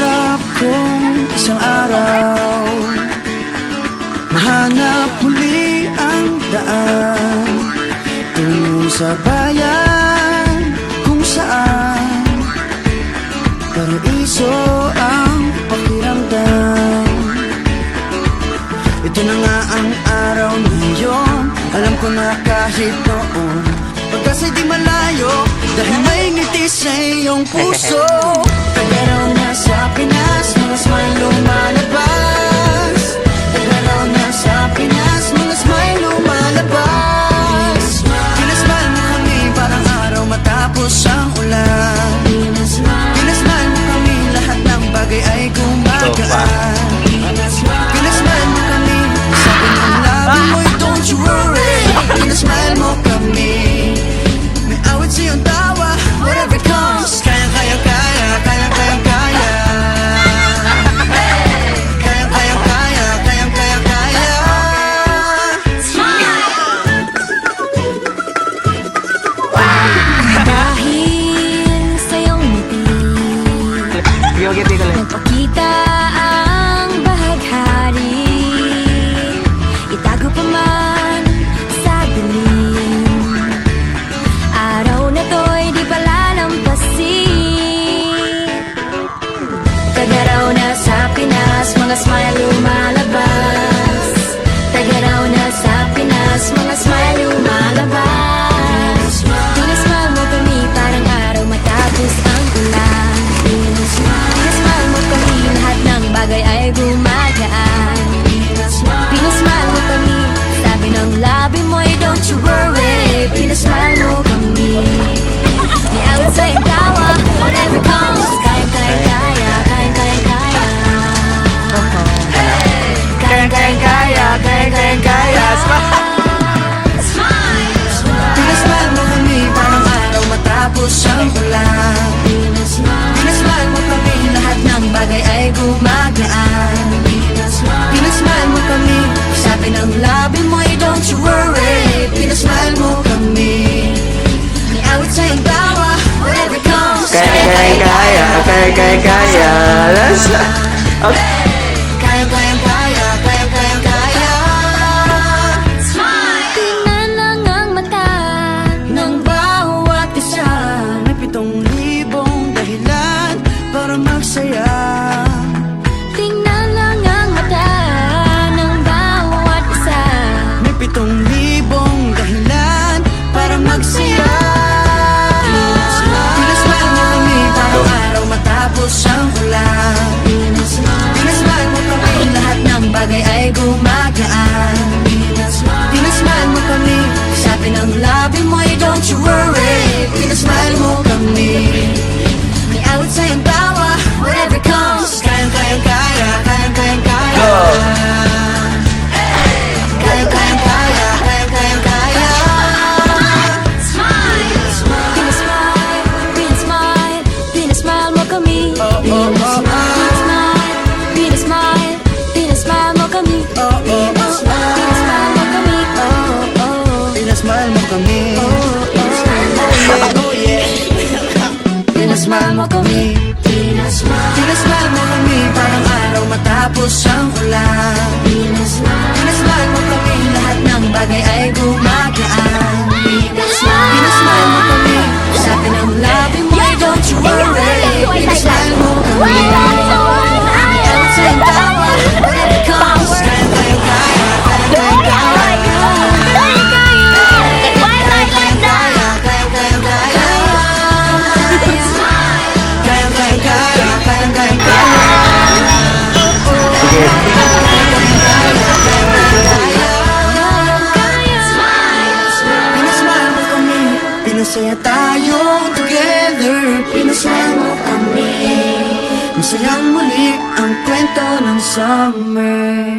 Pangarap kong isang araw mahanap muli ang daan tungo sa bayan kung saan paraiso ang pakiramdam. Ito na nga ang araw ngayon. Alam ko na kahit noon pagkasa'y di malayo, dahil may ngiti sa iyong puso. Tagaraw na sa Pinas, mga smile lumalabas. Tagaraw na sa Pinas, mga smile lumalabas. Pinasmile mo kami parang araw matapos ang ulan. Pinasmile mo kami, lahat ng bagay ay gumagaan. Pinasmile mo kami, sabi ng labi mo'y don't you worry. Pinasmile mo kami, may awit sa'yong tawa, whatever comes. Kaya, kaya, kaya, kaya, kaya, kaya. Kaya, kaya, kaya, kaya, kaya, kaya. Dahil sa iyong ngiti, nagpakita ang bahaghari. Itago pa man sa dilim, araw na to'y di palalampasin. Tagaraw na sa Pinas, mga smile lumalabas. Tagaraw na sa Pinas, mga smile lumalabas. Pinasmile mo kami parang araw matapos ang ulan. Pinasmile mo kami, lahat ng bagay ay gumagaan. Pinasmile mo kami, sabi ng labi mo'y don't you worry. Pinasmile mo kami, di awit sa iyong tawa, whatever comes. Kaya, kaya, kaya, kaya, kaya, kaya. Kaya, kaya, kaya, kaya, kaya, kaya. Pinasmile mo kami parang araw matapos ang ulan. Pinasmile mo kami, lahat ng bagay ay gumagaan. Pinasmile mo kami, sabi ng labi mo'y don't you worry. Pinasmile mo kami, may awit sa iyong tawa, whatever comes. Kaya, kaya, kaya, kaya, kaya, kaya. Kaya, kaya, kaya, kaya, kaya, kaya. Tingnan lang ang mata Ng bawat isa, may 7,000 dahilan para magsaya. Tingnan lang ang mata ng bawat isa. May 7,000 dahilan para magsaya. Pinasmile mo kami parang araw matapos ang ulan. Pinasmile mo kami, lahat ng bagay ay gumagaan. Pinasmile mo kami, sabi ng labi mo'y don't you worry. Pinasmile mo kami, may awit sa iyong tawa, whatever comes. Kaya, kaya, kaya, kaya, kaya, kaya. Kaya, kaya, kaya, kaya, kaya, kaya. Pinasmile, pinasmile, pinasmile mo kami. Pinasmile, pinasmile, pinasmile mo kami. Pinasmile mo kami. Pinasmile mo kami. Oh yeah. Pinasmile mo kami. Pinasmile mo kami parang araw matapos ang ulan. Pinasmile mo kami, lahat ng bagay ay gumagaan. Pinasmile mo kami, sabi ng labi mo'y don't you worry. Pinasmile mo kami, may awit sa iyong tawa, whatever comes. Kaya, kaya, kaya, kaya, kaya, kaya. Masaya tayo together. Pinasmile mo kami, masayang muli ang kwento ng summer.